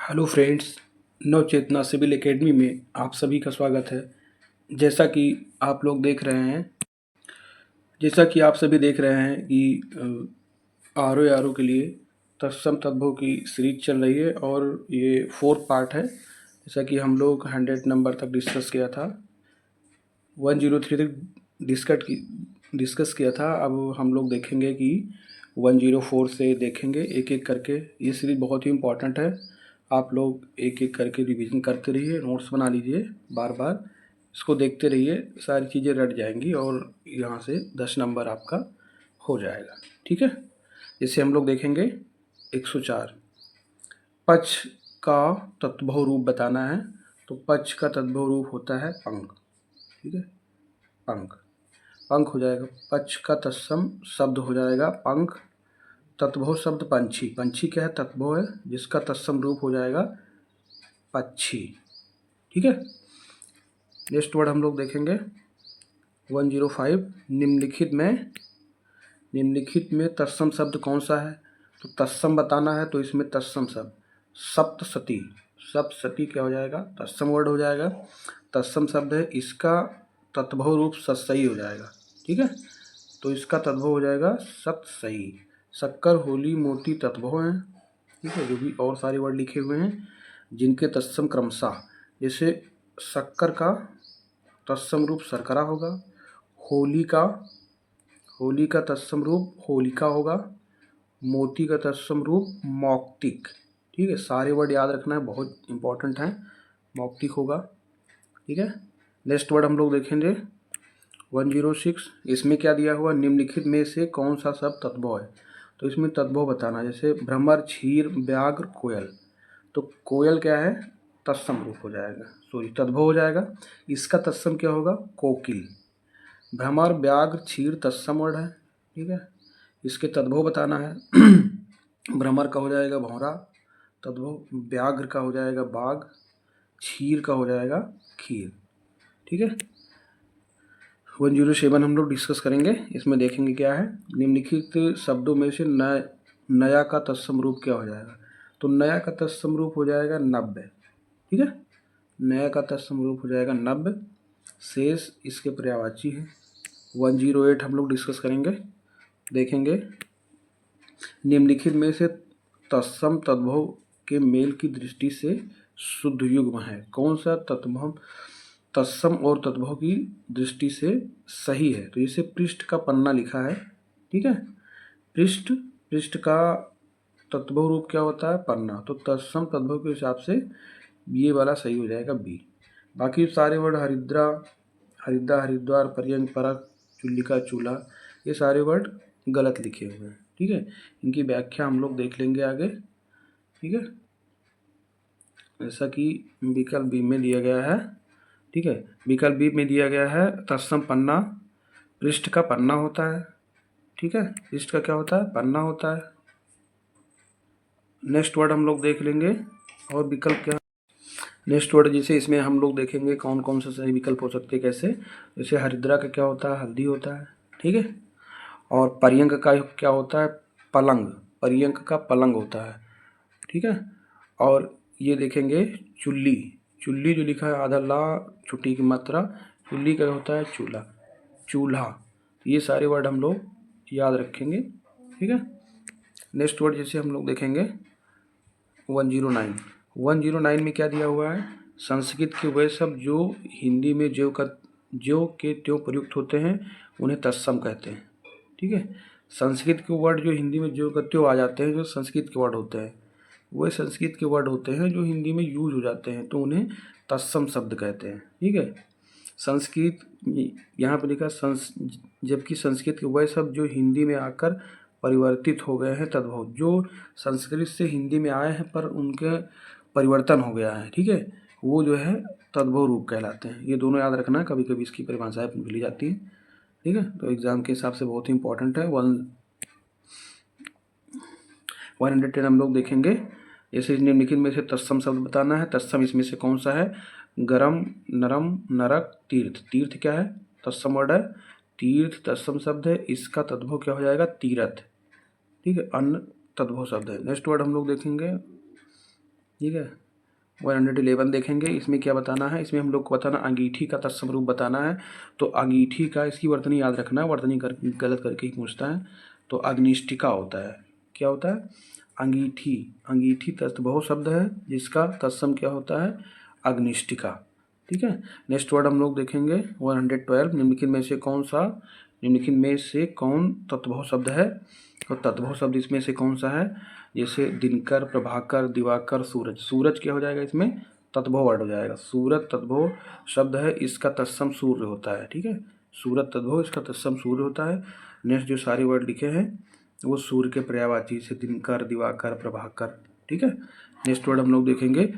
Hello friends, नवचेतना civil academy में आप सभी का स्वागत है। जैसा कि आप लोग देख रहे हैं जैसा कि आप सभी देख रहे हैं कि आर ओ के लिए तत्सम तद्भव की सीरीज चल रही है और ये 4th पार्ट है। जैसा कि हम लोग 100 नंबर तक डिस्कस किया था, 103 तक डिस्कस किया था। अब हम लोग देखेंगे कि 104 से देखेंगे एक एक करके। ये सीरीज बहुत ही इम्पोर्टेंट है। आप लोग एक एक करके रिवीजन करते रहिए, नोट्स बना लीजिए, बार बार इसको देखते रहिए, सारी चीज़ें रट जाएंगी और यहाँ से 10 नंबर आपका हो जाएगा। ठीक है, जैसे हम लोग देखेंगे 104, पक्ष का तत्भव रूप बताना है। तो पक्ष का तत्भव रूप होता है पंख। ठीक है, पंख पंख हो जाएगा। पक्ष का तत्सम शब्द हो जाएगा पंख। तत्भव शब्द पंछी। पंछी क्या है? तत्भव है, जिसका तत्सम रूप हो जाएगा पक्षी। ठीक है, नेक्स्ट वर्ड हम लोग देखेंगे 105। निम्नलिखित में तत्सम शब्द कौन सा है? तो तत्सम बताना है, तो इसमें तत्सम शब्द सप्तसती। सप्तसती क्या हो जाएगा? तत्सम वर्ड हो जाएगा, तत्सम शब्द है। इसका तत्भव रूप सत्सई हो जाएगा। ठीक है, तो इसका तत्भव हो जाएगा सत्सई। शक्कर, होली, मोती तत्भव हैं। ठीक है, जो भी और सारे वर्ड लिखे हुए हैं जिनके तत्सम क्रमशः, जैसे शक्कर का तत्सम रूप शर्करा होगा, होली का तत्सम रूप होलिका होगा, मोती का तत्सम रूप मौक्तिक। ठीक है, सारे वर्ड याद रखना है, बहुत इंपॉर्टेंट है। मौक्तिक होगा। ठीक है, नेक्स्ट वर्ड हम लोग देखेंगे 106। इसमें क्या दिया हुआ? निम्नलिखित में से कौन सा शब्द तत्भव है? तो इसमें तत्भव बताना, जैसे भ्रमर, क्षीर, व्याघ्र, कोयल। तो कोयल क्या है? तत्सम रूप हो जाएगा, सॉरी तद्भव हो जाएगा। इसका तत्सम क्या होगा? कोकिल। भ्रमर, व्याघ्र, क्षीर तत्सम वर्ड है। ठीक है, इसके तद्भव बताना है। भ्रमर का हो जाएगा भौरा तद्भव, व्याघ्र का हो जाएगा बाघ, क्षीर का हो जाएगा खीर। ठीक है, 107 हम लोग डिस्कस करेंगे। इसमें देखेंगे क्या है, निम्नलिखित शब्दों में से नया का तत्सम रूप क्या हो जाएगा? तो नया का तत्सम रूप हो जाएगा नव्य। ठीक है, नया का तत्सम रूप हो जाएगा नव्य। शेष इसके पर्यायवाची है। 108 हम लोग डिस्कस करेंगे, देखेंगे निम्नलिखित में से तत्सम तद्भव के मेल की दृष्टि से शुद्ध युग्म है। कौन सा तत्भव तत्सम और तद्भव की दृष्टि से सही है? तो इसे पृष्ठ का पन्ना लिखा है। ठीक है, पृष्ठ का तद्भव रूप क्या होता है? पन्ना। तो तत्सम तद्भव के हिसाब से ये वाला सही हो जाएगा बी। बाकी सारे वर्ड हरिद्रा, हरिद्वार, पर्यंक, परक, चुल्लिका, चूल्हा, ये सारे वर्ड गलत लिखे हुए हैं। ठीक है, इनकी व्याख्या हम लोग देख लेंगे आगे। ठीक है, जैसा कि विकल्प बी में दिया गया है। ठीक है, विकल्प बी में दिया गया है तत्सम पन्ना पृष्ठ का पन्ना होता है। ठीक है, पृष्ठ का क्या होता है? पन्ना होता है। नेक्स्ट वर्ड हम लोग देख लेंगे और विकल्प क्या, नेक्स्ट वर्ड जैसे इसमें हम लोग देखेंगे कौन कौन से सही विकल्प हो सकते हैं कैसे। जैसे हरिद्रा का क्या होता है? हल्दी होता है। ठीक है, और पर्यंक का क्या होता है? पलंग। पर्यंक का पलंग होता है। ठीक है, और ये देखेंगे चुल्ली। चुल्ली जो लिखा है आधा ला छुट्टी की मात्रा, चुल्ली का होता है चूल्हा, चूल्हा। ये सारे वर्ड हम लोग याद रखेंगे। ठीक है, नेक्स्ट वर्ड जैसे हम लोग देखेंगे 109 में क्या दिया हुआ है? संस्कृत के वे शब्द जो हिंदी में ज्यों के त्यों प्रयुक्त होते हैं उन्हें तत्सम कहते हैं। ठीक है, संस्कृत के वर्ड जो हिंदी में ज्यों का त्यों आ जाते हैं, जो संस्कृत के वर्ड होते हैं, वे संस्कृत के वर्ड होते हैं जो हिंदी में यूज हो जाते हैं, तो उन्हें तत्सम शब्द कहते हैं। ठीक है, संस्कृत यहाँ पर लिखा जबकि संस्कृत के वह शब्द जो हिंदी में आकर परिवर्तित हो गए हैं तद्भव, जो संस्कृत से हिंदी में आए हैं पर उनके परिवर्तन हो गया है। ठीक है, वो जो है तद्भव रूप कहलाते हैं। ये दोनों याद रखना है, कभी कभी इसकी परिभाषाएं भूली जाती है। ठीक है, तो एग्जाम के हिसाब से बहुत ही इंपॉर्टेंट है। 110 हम लोग देखेंगे। जैसे निम्नलिखित में से तत्सम शब्द बताना है। तत्सम इसमें से कौन सा है? गरम, नरम, नरक, तीर्थ। तीर्थ क्या है? तत्सम वर्ड है। तीर्थ तत्सम शब्द है, इसका तद्भव क्या हो जाएगा? तीरथ। ठीक है, अन्न तद्भव शब्द है। नेक्स्ट वर्ड हम लोग देखेंगे ठीक है। 111 देखेंगे, इसमें क्या बताना है, इसमें हम लोग को बताना अंगीठी का तत्सम रूप बताना है। तो अंगीठी का इसकी वर्तनी याद रखना है, वर्तनी गलत करके ही पूछता है। तो अग्निष्ठिका होता है, क्या होता है, अंगीठी। अंगीठी तत्भव शब्द है जिसका तत्सम क्या होता है, अग्निष्ठिका। ठीक है। नेक्स्ट वर्ड हम लोग देखेंगे 112, निम्नलिखित में से कौन सा, निम्नलिखित में से कौन तत्भव शब्द है। तो तत्भव शब्द इसमें से कौन सा है, जैसे दिनकर, प्रभाकर, दिवाकर, सूरज। सूरज क्या हो जाएगा इसमें, तत्भव वर्ड हो जाएगा। सूरज तत्भव शब्द है, इसका तत्सम सूर्य होता है। ठीक है, सूरज तत्भव, इसका तत्सम सूर्य होता है। नेक्स्ट जो सारे वर्ड लिखे हैं वो सूर्य के पर्यायवाची से दिनकर, दिवाकर, प्रभाकर। ठीक है। नेक्स्ट वर्ड हम लोग देखेंगे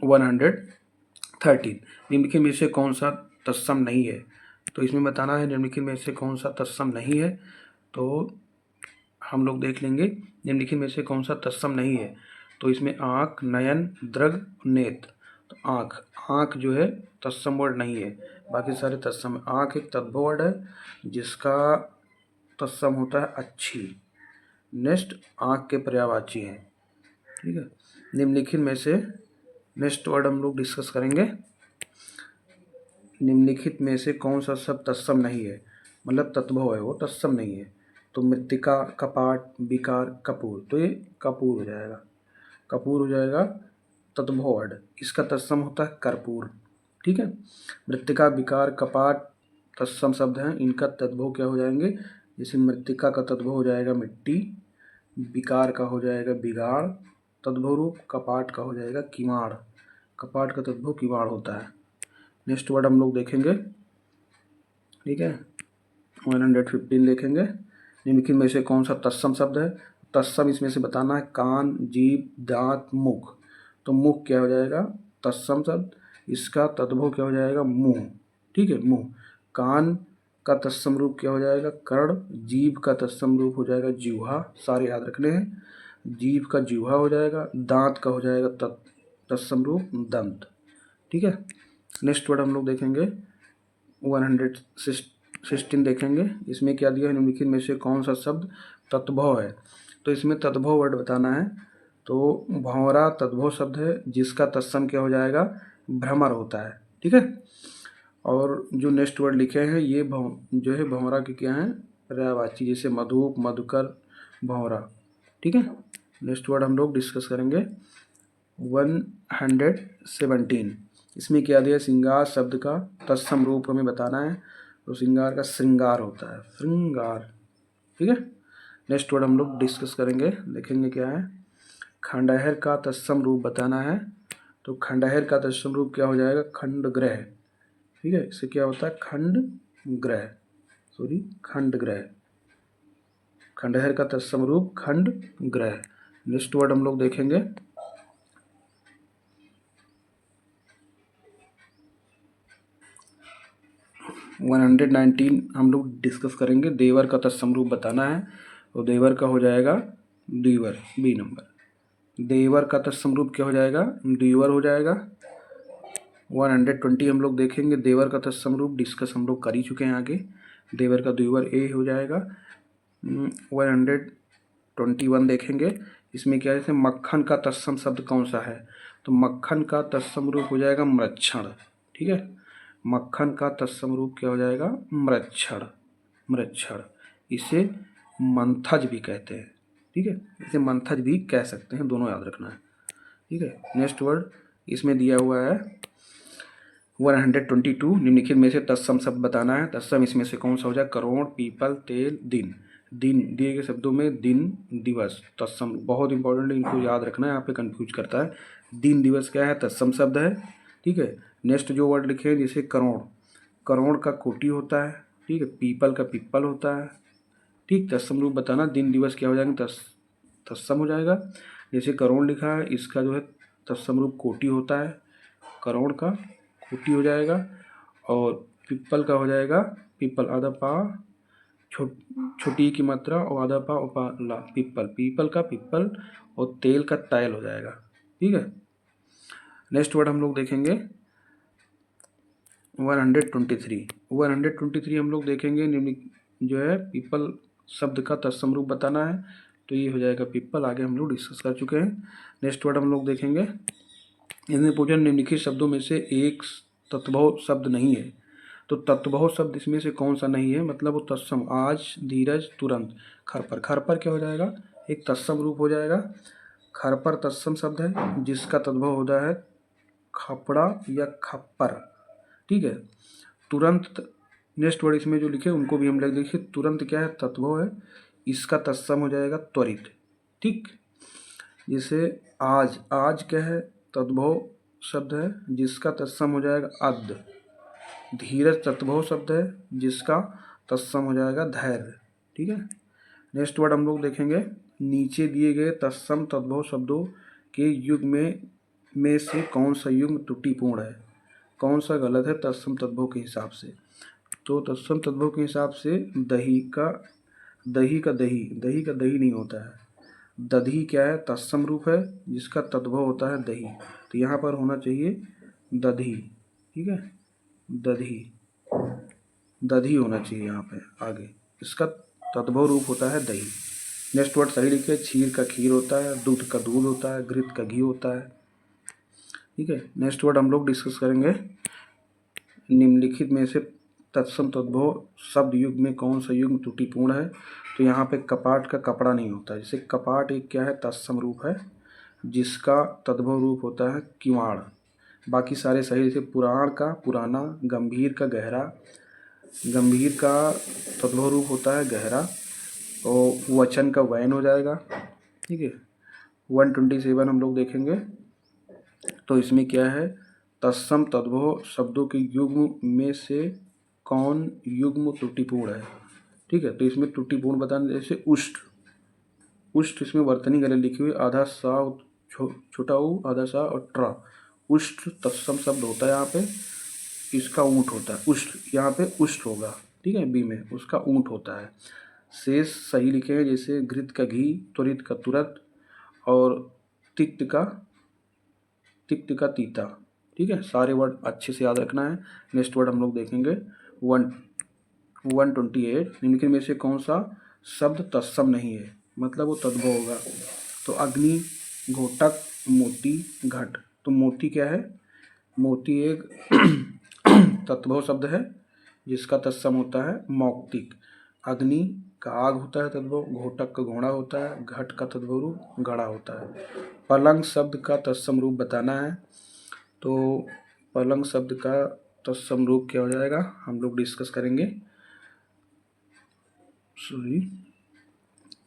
113, निम्नलिखित में से कौन सा तत्सम नहीं है। तो इसमें बताना है निम्नलिखित में से कौन सा तत्सम नहीं है। तो हम लोग देख लेंगे निम्नलिखित में से कौन सा तत्सम नहीं है। तो इसमें आँख, नयन, दृग, नेत्र। तो आँख, आँख जो है तत्सम वर्ड नहीं है, बाकी सारे तत्सम है। आँख एक तद्भव वर्ड है जिसका तत्सम होता है अच्छी। नेक्स्ट आँख के पर्यायवाची है। ठीक है। निम्नलिखित में से नेक्स्ट वर्ड हम लोग डिस्कस करेंगे, निम्नलिखित में से कौन सा शब्द तत्सम नहीं है, मतलब तत्भव है वो तत्सम नहीं है। तो मृत्तिका, कपाट, विकार, कपूर। तो ये कपूर हो जाएगा, कपूर हो जाएगा तत्भव वर्ड, इसका तत्सम होता है कर्पूर। ठीक है। मृत्तिका, विकार, कपाट तत्सम शब्द हैं, इनका तद्भव क्या हो जाएंगे, जैसे मृत्तिका का तद्भव हो जाएगा मिट्टी, विकार का हो जाएगा बिगाड़ तद्भव रूप, कपाट का हो जाएगा किवाड़, कपाट का तद्भव किवाड़ होता है। नेक्स्ट वर्ड हम लोग देखेंगे, ठीक है, 115 देखेंगे, निम्नलिखित में से कौन सा तत्सम शब्द है। तत्सम इसमें से बताना है कान, जीभ, दांत, मुख। तो मुख क्या हो जाएगा, तत्सम शब्द, इसका तद्भव क्या हो जाएगा, मुंह। ठीक है, मुंह। कान का तत्सम रूप क्या हो जाएगा, कर्ण। जीभ का तत्सम रूप हो जाएगा जिह्वा, सारे याद रखने हैं। जीभ का जिह्वा हो जाएगा। दांत का हो जाएगा तत्सम रूप दंत। ठीक है। नेक्स्ट वर्ड हम लोग देखेंगे 116 देखेंगे, इसमें क्या दिया है, निम्नलिखित में से कौन सा शब्द तत्भव है। तो इसमें तत्भव वर्ड बताना है। तो भंवरा तत्भव शब्द है जिसका तत्सम क्या हो जाएगा, भ्रमर होता है। ठीक है। और जो नेक्स्ट वर्ड लिखे हैं ये जो है भंवरा के क्या हैं, पर्यायवाची, जैसे मधुप, मधुकर, भंवरा। ठीक है। नेक्स्ट वर्ड हम लोग डिस्कस करेंगे 117, इसमें क्या दिया, श्रृंगार शब्द का तत्सम रूप हमें बताना है। तो श्रृंगार का श्रृंगार होता है, श्रृंगार। ठीक है। नेक्स्ट वर्ड हम लोग डिस्कस करेंगे, देखेंगे क्या है, खंडहर का तत्सम रूप बताना है। तो खंडहर का तत्सम रूप क्या हो जाएगा, खंड ग्रह। ठीक है, इससे क्या होता है, खंड ग्रह, सॉरी खंड ग्रह, खंडहर का तत्सम रूप खंड ग्रह। नेक्स्ट वर्ड हम लोग देखेंगे 119 हम लोग डिस्कस करेंगे, देवर का तत्सम रूप बताना है। तो देवर का हो जाएगा दीवर, बी नंबर। देवर का तत्सम रूप क्या हो जाएगा, दीवर हो जाएगा। 120 हम लोग देखेंगे, देवर का तत्सम रूप डिस्कस हम लोग कर ही चुके हैं आगे, देवर का दीवर ए हो जाएगा। 121 देखेंगे, इसमें क्या है, मक्खन का तत्सम शब्द कौन सा है। तो मक्खन का तत्सम रूप हो जाएगा मृच्छण। ठीक है, मक्खन का तत्सम रूप क्या हो जाएगा, मृच्छण, मृच्छण। इसे मंथज भी कहते हैं। ठीक है, इसे मंथज भी कह सकते हैं, दोनों याद रखना है। ठीक है। नेक्स्ट वर्ड इसमें दिया हुआ है 122, निम्नलिखित में से तत्सम शब्द बताना है। तत्सम इसमें से कौन सा हो जाए, करोड़, पीपल, तेल, दिन। दिन दिए गए शब्दों में दिन, दिवस तत्सम, बहुत इंपॉर्टेंट है, इनको याद रखना है, यहाँ पे कंफ्यूज करता है। दिन दिवस क्या है, तत्सम शब्द है। ठीक है। नेक्स्ट जो वर्ड लिखे हैं, जैसे करोड़, करोड़ का कोटि होता है। ठीक है, पीपल का पिप्पल होता है। ठीक, तत्सम रूप बताना, दिन दिवस क्या हो जाएंगे, तत्सम हो जाएगा। जैसे करोड़ लिखा है, इसका जो है तत्सम रूप कोटि होता है, करोड़ का कोटि हो जाएगा। और पिप्पल का हो जाएगा पिप्पल, आधा पा छोटी की मात्रा और आधा पा ला, पिप्पल, पीपल का पिप्पल, और तेल का तैल हो जाएगा। ठीक है। नेक्स्ट वर्ड हम लोग देखेंगे 123 हम लोग देखेंगे, जो है पीपल शब्द का तत्सम रूप बताना है। तो ये हो जाएगा पीपल। आगे हम लोग डिस्कस कर चुके हैं। नेक्स्ट वर्ड हम लोग देखेंगे। इसने पूछा निम्नलिखित शब्दों में से एक तत्भव शब्द नहीं है। तो तत्भव शब्द इसमें से कौन सा नहीं है, मतलब वो तत्सम, आज, धीरज, तुरंत, खरपर। खरपर क्या हो जाएगा, एक तत्सम रूप हो जाएगा। खरपर तत्सम शब्द है जिसका तद्भव होता है खपड़ा या खप्पर। ठीक है। तुरंत, नेक्स्ट वर्ड इसमें जो लिखे उनको भी हम लिख देखिए। तुरंत क्या है, तद्भव है, इसका तत्सम हो जाएगा त्वरित। ठीक। जैसे आज, आज क्या है, तद्भव शब्द है जिसका तत्सम हो जाएगा अद्य। धीरज तद्भव शब्द है जिसका तत्सम हो जाएगा धैर्य। ठीक है। नेक्स्ट वर्ड हम लोग देखेंगे। नीचे दिए गए तत्सम तद्भव शब्दों के युग में से कौन सा युग्म त्रुटिपूर्ण है, कौन सा गलत है तत्सम तद्भव के हिसाब से। तो तत्सम तद्भव के हिसाब से दही का दही नहीं होता है। दधी क्या है, तत्सम रूप है जिसका तद्भव होता है दही, तो यहाँ पर होना चाहिए दधी। ठीक है, दधी होना चाहिए यहाँ पे आगे, इसका तद्भव रूप होता है दही। नेक्स्ट वर्ड सही लिखे। क्षीर का खीर होता है, दूध का दूध होता है, घृत का घी होता है। ठीक है। नेक्स्ट वर्ड हम लोग डिस्कस करेंगे। निम्नलिखित में से तत्सम तद्भव शब्द युग में कौन सा युग्म त्रुटिपूर्ण है। तो यहाँ पे कपाट का कपड़ा नहीं होता है। जैसे कपाट एक क्या है, तत्सम रूप है जिसका तद्भव रूप होता है किवाड़। बाकी सारे सही। जैसे पुराण का पुराना, गंभीर का गहरा, गंभीर का तद्भव रूप होता है गहरा, और वचन का वैन हो जाएगा। ठीक है। 127 हम लोग देखेंगे। तो इसमें क्या है, तत्सम तद्भव शब्दों के युग्म में से कौन युग्म त्रुटिपूर्ण है। ठीक है। तो इसमें त्रुटिपूर्ण बताने, जैसे उष्ट, उष्ट इसमें वर्तनी गले लिखी हुई, आधा सा छोटा ऊ, आधा सा और ट्रा। उष्ट तत्सम शब्द होता है यहाँ पे, इसका ऊंट होता है उष्ट, यहाँ पे उष्ट होगा। ठीक है, बी में उसका ऊंट होता है। शेष सही लिखे हैं, जैसे घृत का घी, त्वरित का तुरंत, और तिक्त का तीता। ठीक है, सारे वर्ड अच्छे से याद रखना है। नेक्स्ट वर्ड हम लोग देखेंगे 128। निम्नलिखित में से कौन सा शब्द तत्सम नहीं है, मतलब वो तद्भव होगा। तो अग्नि, घोटक, मोती, घट। तो मोती क्या है, मोती एक तत्भव शब्द है जिसका तत्सम होता है मौक्तिक। अग्नि का आग होता है तद्भव, घोटक का घोड़ा होता है, घट का तद्भव रूप घड़ा होता है। पलंग शब्द का तत्सम रूप बताना है। तो पलंग शब्द का तत्सम रूप क्या हो जाएगा, हम लोग डिस्कस करेंगे।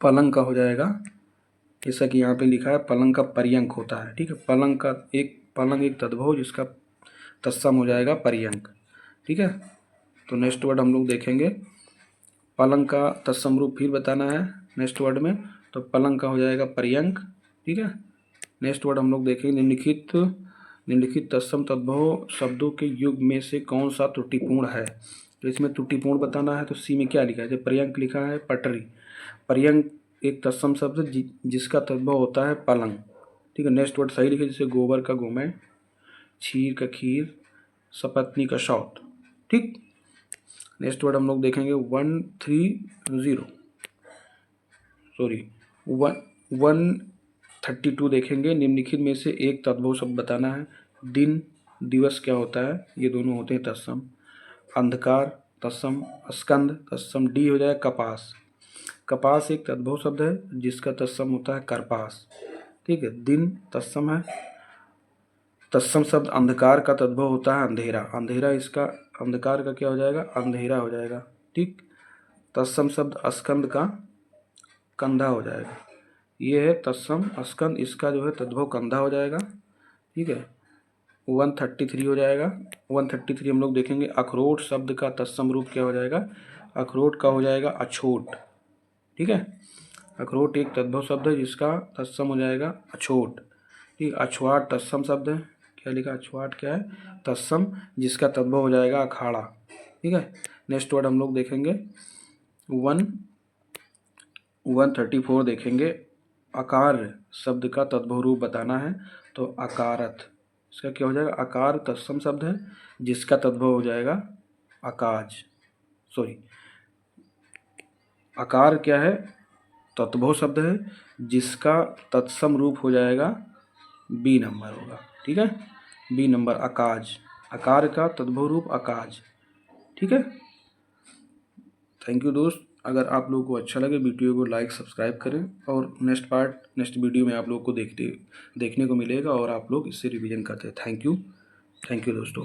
पलंग का हो जाएगा, जैसा कि यहाँ पे लिखा है, पलंग का पर्यंक होता है। ठीक है, पलंग एक तद्भव जिसका तत्सम हो जाएगा पर्यंक। ठीक है। तो नेक्स्ट वर्ड हम लोग देखेंगे। पलंग का तत्सम रूप फिर बताना है नेक्स्ट वर्ड में। तो पलंग का हो जाएगा पर्यंक। ठीक है। नेक्स्ट वर्ड हम लोग देखेंगे। निम्नलिखित तत्सम तद्भव शब्दों के युग में से कौन सा त्रुटिपूर्ण है। तो इसमें त्रुटिपूर्ण बताना है। तो सी में क्या लिखा है, जैसे पर्यंक लिखा है पटरी। पर्यंक एक तत्सम शब्द जिसका तद्भव होता है पलंग। ठीक है। नेक्स्ट वर्ड सही लिखे, जैसे गोबर का गोमय, क्षीर का खीर, सपत्नी का शौत। ठीक। नेक्स्ट वर्ड हम लोग देखेंगे 132 देखेंगे। निम्नलिखित में से एक तद्भव शब्द बताना है। दिन, दिवस क्या होता है, ये दोनों होते हैं तत्सम। अंधकार तत्सम, स्कंद तत्सम, डी हो जाए कपास। कपास एक तद्भव शब्द है जिसका तत्सम होता है करपास। ठीक है। दिन तत्सम है। तत्सम शब्द अंधकार का तद्भव होता है अंधेरा। अंधेरा इसका, अंधकार का क्या हो जाएगा, अंधेरा हो जाएगा। ठीक। तत्सम शब्द स्कंद का कंधा हो जाएगा। ये है तत्सम स्कंद, इसका जो है तद्भव कंधा हो जाएगा। ठीक है। 133 हो जाएगा। 133 हम लोग देखेंगे। अखरोट शब्द का तत्सम रूप क्या हो जाएगा, अखरोट का हो जाएगा अछोट। ठीक है। अखरोट एक तद्भव शब्द है जिसका तत्सम हो जाएगा अछोट। ठीक। अछवाट तत्सम शब्द है, क्या लिखा, अछवाट क्या है, तत्सम जिसका तद्भव हो जाएगा अखाड़ा। ठीक है। नेक्स्ट वर्ड हम लोग देखेंगे 134 देखेंगे। अकार शब्द का तद्भव रूप बताना है। तो अकारथ, इसका क्या हो जाएगा, अकार तत्सम शब्द है जिसका तद्भव हो जाएगा अकाज। अकार क्या है, तत्भव शब्द है जिसका तत्सम रूप हो जाएगा बी नंबर होगा। ठीक है, बी नंबर अकाज, आकार का तद्भव रूप अकाज। ठीक है, थैंक यू दोस्त। अगर आप लोगों को अच्छा लगे वीडियो को लाइक सब्सक्राइब करें, और नेक्स्ट वीडियो में आप लोगों को देखने को मिलेगा और आप लोग इससे रिवीजन करते हैं। थैंक यू दोस्तों।